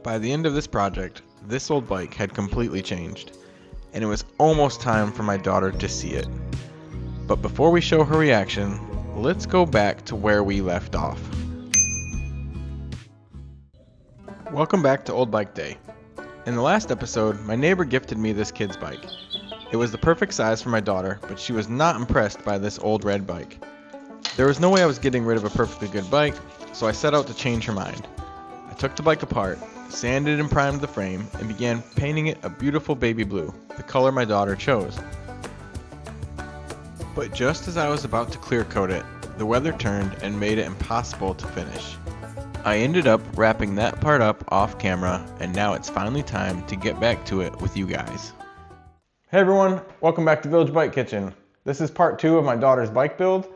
By the end of this project, this old bike had completely changed, and it was almost time for my daughter to see it. But before we show her reaction, let's go back to where we left off. Welcome back to Old Bike Day. In the last episode, my neighbor gifted me this kid's bike. It was the perfect size for my daughter, but she was not impressed by this old red bike. There was no way I was getting rid of a perfectly good bike, so I set out to change her mind. I took the bike apart, sanded and primed the frame, and began painting it a beautiful baby blue, the color my daughter chose. But just as I was about to clear coat it, the weather turned and made it impossible to finish. I ended up wrapping that part up off camera, and now it's finally time to get back to it with you guys. Hey everyone, welcome back to Village Bike Kitchen. This is part 2 of my daughter's bike build.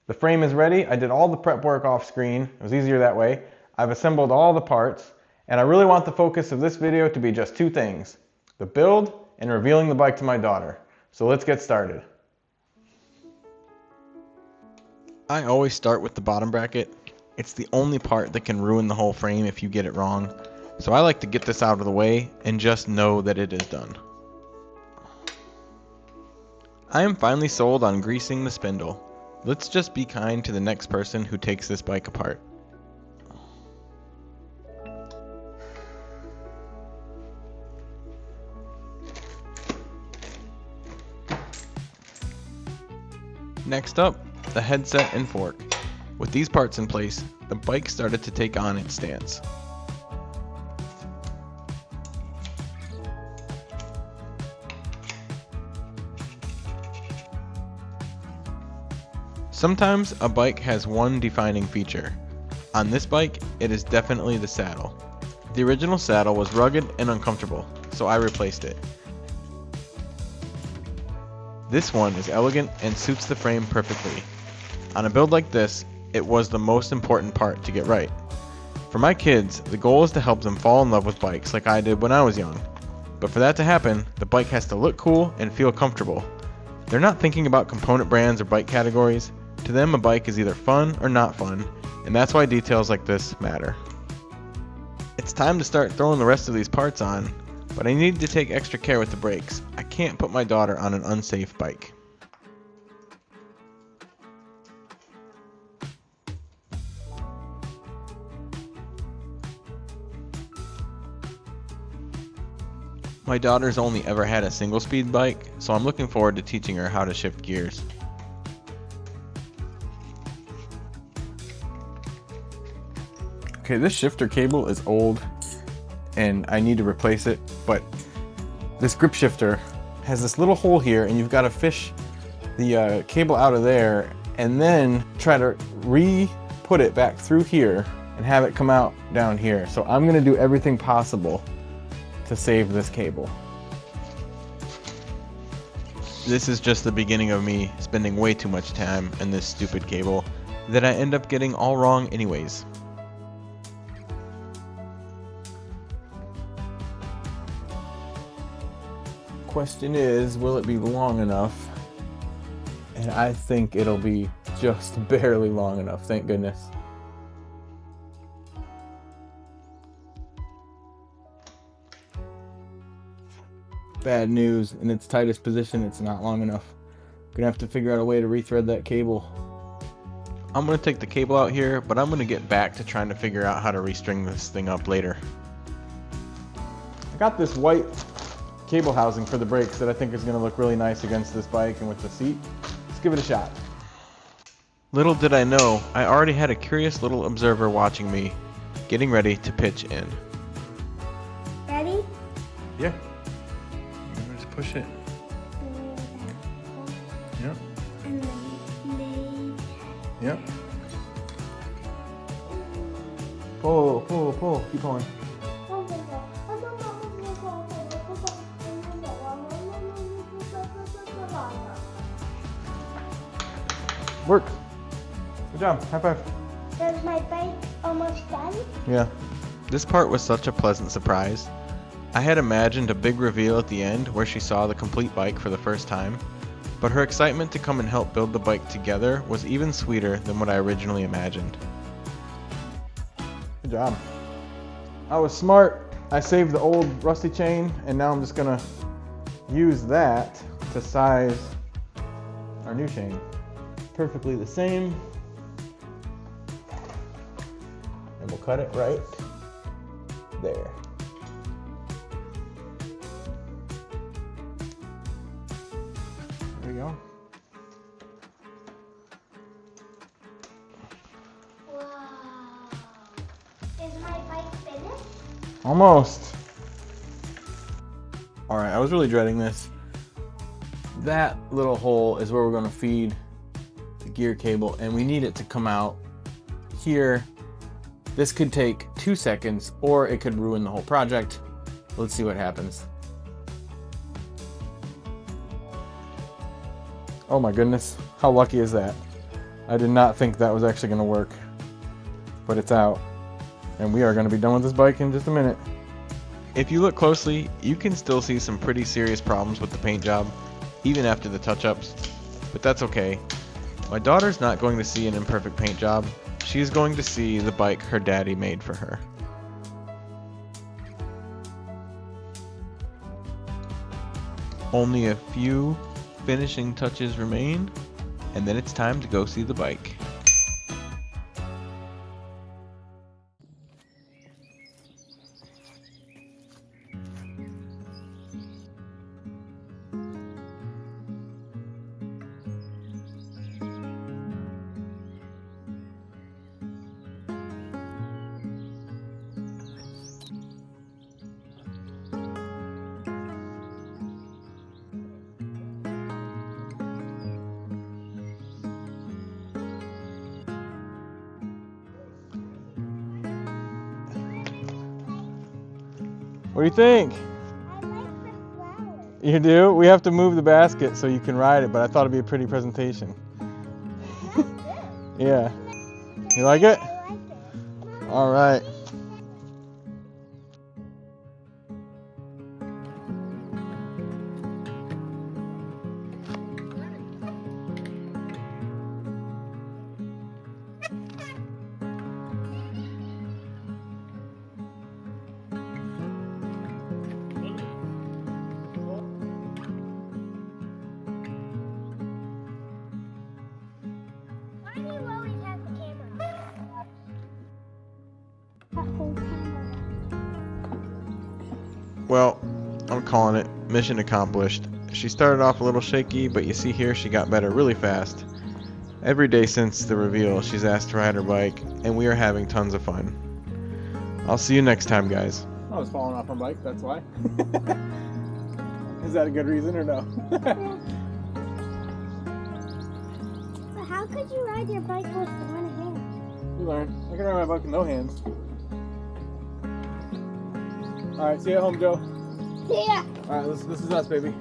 The frame is ready. I did all the prep work off screen. It was easier that way. I've assembled all the parts, and I really want the focus of this video to be just 2 things: the build and revealing the bike to my daughter. So let's get started. I always start with the bottom bracket. It's the only part that can ruin the whole frame if you get it wrong. So I like to get this out of the way and just know that it is done. I am finally sold on greasing the spindle. Let's just be kind to the next person who takes this bike apart. Next up, the headset and fork. With these parts in place, the bike started to take on its stance. Sometimes a bike has one defining feature. On this bike, it is definitely the saddle. The original saddle was rugged and uncomfortable, so I replaced it. This one is elegant and suits the frame perfectly. On a build like this, it was the most important part to get right. For my kids, the goal is to help them fall in love with bikes like I did when I was young. But for that to happen, the bike has to look cool and feel comfortable. They're not thinking about component brands or bike categories. To them, a bike is either fun or not fun, and that's why details like this matter. It's time to start throwing the rest of these parts on, but I need to take extra care with the brakes. I can't put my daughter on an unsafe bike. My daughter's only ever had a single speed bike, so I'm looking forward to teaching her how to shift gears. Okay, this shifter cable is old and I need to replace it, but this grip shifter has this little hole here and you've got to fish the cable out of there and then try to re-put it back through here and have it come out down here. So I'm going to do everything possible to save this cable. This is just the beginning of me spending way too much time in this stupid cable that I end up getting all wrong anyways. Question is, will it be long enough? And I think it'll be just barely long enough, thank goodness. Bad news, in its tightest position, it's not long enough. Gonna have to figure out a way to rethread that cable. I'm gonna take the cable out here, but I'm gonna get back to trying to figure out how to restring this thing up later. I got this white cable housing for the brakes that I think is gonna look really nice against this bike and with the seat. Let's give it a shot. Little did I know, I already had a curious little observer watching me, getting ready to pitch in. Ready? Yeah. Push it. Yep. Yep. Pull. Keep going. Work. Good job. High five. Is my bike almost done? Yeah. This part was such a pleasant surprise. I had imagined a big reveal at the end where she saw the complete bike for the first time, but her excitement to come and help build the bike together was even sweeter than what I originally imagined. Good job. I was smart. I saved the old rusty chain, and now I'm just gonna use that to size our new chain. Perfectly the same. And we'll cut it right there. There we go. Wow. Is my bike finished? Almost. All right, I was really dreading this. That little hole is where we're gonna feed the gear cable, and we need it to come out here. This could take 2 seconds, or it could ruin the whole project. Let's see what happens. Oh my goodness, how lucky is that? I did not think that was actually gonna work, but it's out. And we are gonna be done with this bike in just a minute. If you look closely, you can still see some pretty serious problems with the paint job, even after the touch-ups, but that's okay. My daughter's not going to see an imperfect paint job. She's going to see the bike her daddy made for her. Only a few finishing touches remain, and then it's time to go see the bike. What do you think? I like the flowers. You do? We have to move the basket so you can ride it, but I thought it'd be a pretty presentation. That's good. Yeah. You like it? I like it. All right. Why do you always have the camera? That whole camera. Well, I'm calling it mission accomplished. She started off a little shaky, but you see here she got better really fast. Every day since the reveal, she's asked to ride her bike, and we are having tons of fun. I'll see you next time, guys. I was falling off my bike, that's why. Is that a good reason or no? But how could you ride your bike with one hand? You learn. I can ride my bike with no hands. Alright, see you at home, Joe. Yeah. Alright, this is us, baby.